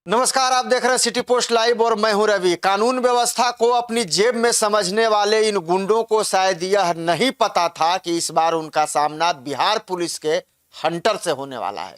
नमस्कार, आप देख रहे हैं सिटी पोस्ट लाइव और मैं हूं रवि। कानून व्यवस्था को अपनी जेब में समझने वाले इन गुंडों को शायद यह नहीं पता था कि इस बार उनका सामना बिहार पुलिस के हंटर से होने वाला है।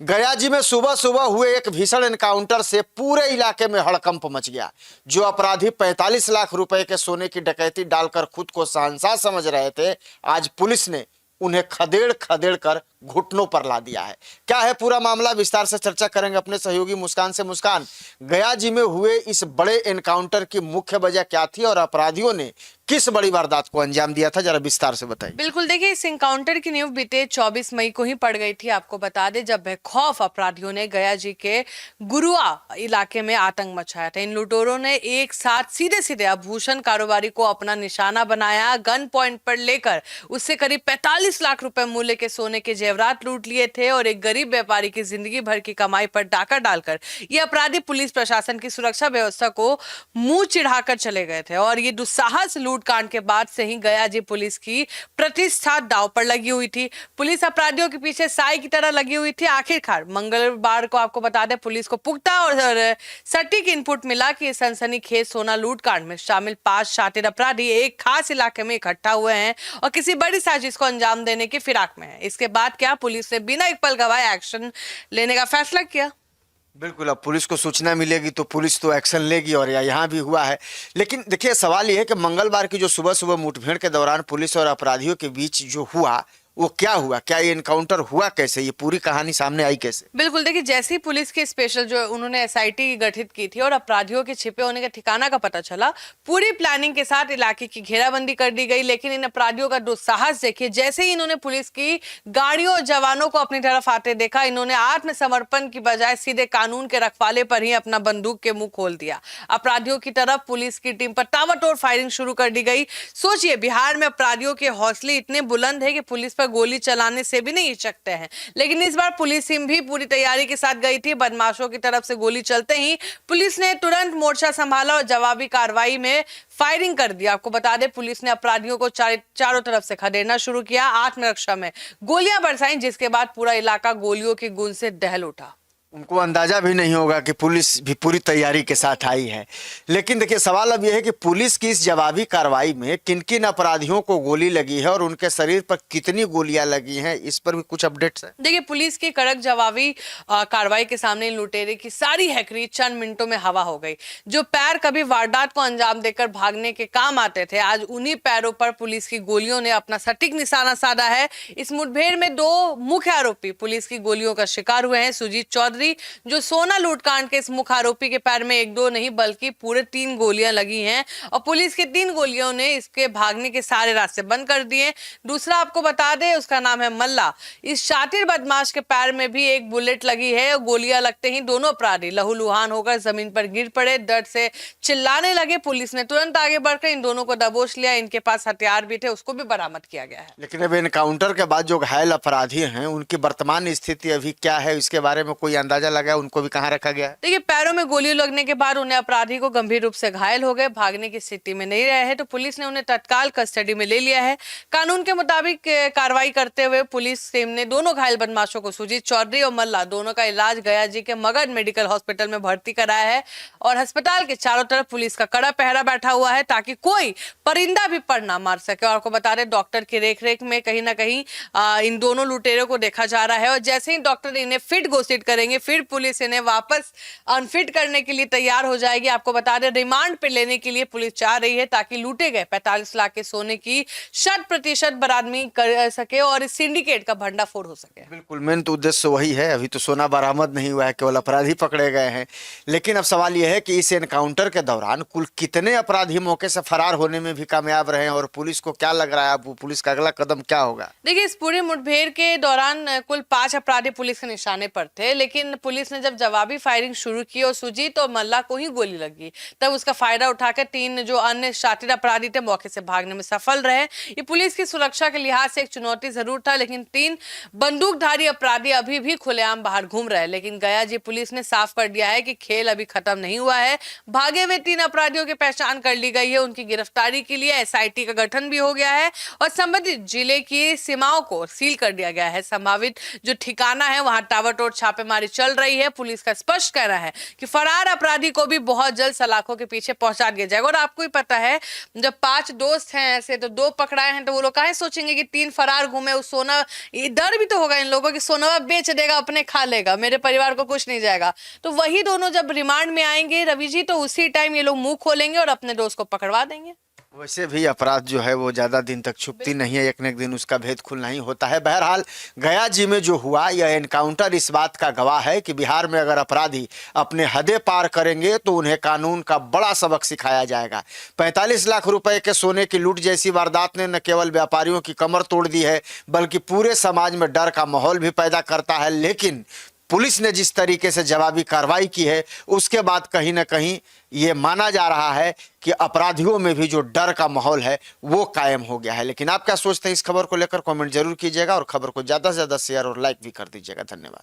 गया जी में सुबह सुबह हुए एक भीषण एनकाउंटर से पूरे इलाके में हड़कंप मच गया। जो अपराधी 45 लाख रुपए के सोने की डकैती डालकर खुद को शहंशाह समझ रहे थे, आज पुलिस ने उन्हें खदेड़ खदेड़ कर घुटनों पर ला दिया है। क्या है पूरा मामला, विस्तार से चर्चा करेंगे अपने सहयोगी मुस्कान से। मुस्कान, गया जी में हुए इस बड़े एनकाउंटर की मुख्य वजह क्या थी और अपराधियों ने किस बड़ी वारदात को अंजाम दिया था, जरा विस्तार से बताइए। बिल्कुल, देखिए, इस एनकाउंटर की नींव बीते 24 मई को ही पड़ गई थी। आपको बता दें, जब बेखौफ अपराधियों ने गया जी के गुरुआ इलाके में आतंक मचाया था। इन लुटेरों ने एक साथ सीधे सीधे आभूषण कारोबारी को अपना निशाना बनाया, गन पॉइंट पर लेकर उससे करीब 45 लाख रुपए मूल्य के सोने के जेवरात लूट लिए थे और एक गरीब व्यापारी की जिंदगी भर की कमाई पर डाका डालकर ये अपराधी पुलिस प्रशासन की सुरक्षा व्यवस्था को मुंह चिढ़ाकर चले गए थे। और ये दुस्साहस कांड के बाद से ही गया जी पुलिस की प्रतिष्ठा दांव पर लगी हुई थी। पुलिस अपराधियों के पीछे साई की तरह लगी हुई थी। आखिरकार मंगलवार को आपको बता दें, पुलिस को पुख्ता और सटीक इनपुट मिला कि सनसनीखेज सोना लूट कांड में शामिल 5 शातिर अपराधी एक खास इलाके में इकट्ठा हुए हैं और किसी बड़ी साजिश को अंजाम देने की फिराक में है। इसके बाद क्या पुलिस ने बिना एक पल गवाए एक्शन लेने का फैसला किया। बिल्कुल, अब पुलिस को सूचना मिलेगी तो पुलिस तो एक्शन लेगी और यहाँ भी हुआ है। लेकिन देखिए, सवाल यह है कि मंगलवार की जो सुबह सुबह मुठभेड़ के दौरान पुलिस और अपराधियों के बीच जो हुआ वो क्या हुआ, क्या ये एनकाउंटर हुआ कैसे, ये पूरी कहानी सामने आई कैसे? बिल्कुल, देखिए, जैसे ही पुलिस के स्पेशल जो उन्होंने एसआईटी गठित की थी और अपराधियों के छिपे होने का ठिकाना का पता चला, पूरी प्लानिंग के साथ इलाके की घेराबंदी कर दी गई। लेकिन इन अपराधियों का दुस्साहस देखिए, जैसे ही इन्होंने पुलिस की गाड़ियों और जवानों को अपनी तरफ आते देखा, इन्होंने आत्मसमर्पण की बजाय सीधे कानून के रखवाले पर ही अपना बंदूक के मुंह खोल दिया। अपराधियों की तरफ पुलिस की टीम पर ताबड़तोड़ फायरिंग शुरू कर दी गई। सोचिए, बिहार में अपराधियों के हौसले इतने बुलंद है कि पुलिस पर गोली चलाने से भी नहीं हिचकते हैं। लेकिन इस बार पुलिस टीम भी पूरी तैयारी के साथ गई थी। बदमाशों की तरफ से गोली चलते ही पुलिस ने तुरंत मोर्चा संभाला और जवाबी कार्रवाई में फायरिंग कर दिया। आपको बता दें, पुलिस ने अपराधियों को चारों तरफ से खदेड़ना शुरू किया, आत्मरक्षा में गोलियां बरसाई, जिसके बाद पूरा इलाका गोलियों की गूंज से दहल उठा। उनको अंदाजा भी नहीं होगा कि पुलिस भी पूरी तैयारी के साथ आई है। लेकिन देखिए, सवाल अब यह है कि पुलिस की इस जवाबी कार्रवाई में किन किन अपराधियों को गोली लगी है और उनके शरीर पर कितनी गोलियां लगी हैं, इस पर भी कुछ अपडेट्स है। देखिए, पुलिस की कड़क जवाबी कार्रवाई के सामने लुटेरे की सारी हैकरी चंद मिनटों में हवा हो गई। जो पैर कभी वारदात को अंजाम देकर भागने के काम आते थे, आज उन्हीं पैरों पर पुलिस की गोलियों ने अपना सटीक निशाना साधा है। इस मुठभेड़ में 2 मुख्य आरोपी पुलिस की गोलियों का शिकार हुए हैं। सुजीत चौधरी, जो सोना लूटकांड के इस मुख्य आरोपी के पैर में 1-2 नहीं बल्कि पूरे 3 गोलियां लगी हैं और पुलिस के 3 गोलियों ने इसके भागने के सारे रास्ते बंद कर दिए। दूसरा आपको बता दें, उसका नाम है मल्ला। इस शातिर बदमाश के पैर में भी एक बुलेट लगी है और गोलियां लगते ही दोनों अपराधी लहूलुहान होकर जमीन पर गिर पड़े, दर्द से चिल्लाने लगे। पुलिस ने तुरंत आगे बढ़कर इन दोनों को दबोच लिया। इनके पास हथियार भी थे, उसको भी बरामद किया गया है। लेकिन अब एनकाउंटर के बाद जो घायल अपराधी हैं उनकी वर्तमान स्थिति अभी क्या है, इसके बारे में कोई अंदाजा लगा, उनको भी कहाँ रखा गया है? देखिए, पैरों में गोली लगने के बाद उन्हें अपराधी को गंभीर रूप से घायल हो गए, भागने की स्थिति में नहीं रहे हैं, तो पुलिस ने उन्हें तत्काल कस्टडी में ले लिया है। कानून के मुताबिक कार्रवाई करते हुए पुलिस टीम ने दोनों घायल बदमाशों को, सुजीत चौधरी और मल्ला, दोनों का इलाज गया जी के मगध मेडिकल हॉस्पिटल में भर्ती कराया है और अस्पताल के चारों तरफ पुलिस का कड़ा पहरा बैठा हुआ है ताकि कोई परिंदा भी पर ना मार सके। और आपको बता दें, डॉक्टर की रेख में कहीं ना कहीं इन दोनों लुटेरों को देखा जा रहा है और जैसे ही डॉक्टर इन्हें फिट घोषित करेंगे, फिर पुलिस इन्हें वापस अनफिट करने के लिए तैयार हो जाएगी। आपको बता दें, रिमांड पे लेने के लिए पुलिस चाह रही है ताकि लूटे गए 45 लाख के सोने की 100% बरामदगी कर सके और इस सिंडिकेट का भंडाफोड़ हो सके। बिल्कुल, मेन तो उद्देश्य वही है। अभी तो सोना बरामद नहीं हुआ है, केवल अपराधी पकड़े गए हैं। लेकिन अब सवाल यह है कि इस एनकाउंटर के दौरान कुल कितने अपराधी मौके से फरार होने में भी कामयाब रहे और पुलिस को क्या लग रहा है, अब पुलिस का अगला कदम क्या होगा? देखिए, इस पूरी मुठभेड़ के दौरान कुल 5 अपराधी पुलिस के निशाने पर थे, लेकिन पुलिस ने जब जवाबी फायरिंग शुरू की और सुजीत और मल्ला को ही गोली लगी, तब उसका फायदा उठाकर 3 जो अन्य शातिर अपराधी थे मौके से भागने में सफल रहे। ये पुलिस की सुरक्षा के लिहाज से एक चुनौती जरूर था, लेकिन 3 बंदूकधारी अपराधी अभी भी खुलेआम बाहर घूम रहे हैं। लेकिन गया जी पुलिस ने साफ कर दिया है कि खेल अभी खत्म नहीं हुआ है। भागे हुए 3 अपराधियों की पहचान कर ली गई है। उनकी गिरफ्तारी के लिए एसआईटी का गठन भी हो गया है और संबंधित जिले की सीमाओं को सील कर दिया गया है। संभावित जो ठिकाना है वहां ताबड़तोड़ छापेमारी चल रही है। पुलिस का स्पष्ट कहना है कि फरार अपराधी को भी बहुत जल्द सलाखों के पीछे पहुंचा दिया जाएगा। और आपको ही पता है, जब 5 दोस्त हैं ऐसे, तो 2 पकड़ाए हैं, तो वो लोग काहे सोचेंगे कि 3 फरार घूमे। उस सोना, ये डर भी तो होगा इन लोगों की, सोना बेच देगा, अपने खा लेगा, मेरे परिवार को कुछ नहीं जाएगा। तो वही दोनों जब रिमांड में आएंगे रवि जी, तो उसी टाइम ये लोग मुंह खोलेंगे और अपने दोस्त को पकड़वा देंगे। वैसे भी अपराध जो है वो ज्यादा दिन तक छुपती नहीं है, एक न एक दिन उसका भेद खुलना ही होता है। बहरहाल गया जी में जो हुआ यह एनकाउंटर इस बात का गवाह है कि बिहार में अगर अपराधी अपने हदें पार करेंगे तो उन्हें कानून का बड़ा सबक सिखाया जाएगा। 45 लाख रुपए के सोने की लूट जैसी वारदात ने न केवल व्यापारियों की कमर तोड़ दी है बल्कि पूरे समाज में डर का माहौल भी पैदा करता है। लेकिन पुलिस ने जिस तरीके से जवाबी कार्रवाई की है उसके बाद कहीं ना कहीं ये माना जा रहा है कि अपराधियों में भी जो डर का माहौल है वो कायम हो गया है। लेकिन आप क्या सोचते हैं इस खबर को लेकर, कमेंट जरूर कीजिएगा और खबर को ज्यादा से ज्यादा शेयर और लाइक भी कर दीजिएगा। धन्यवाद।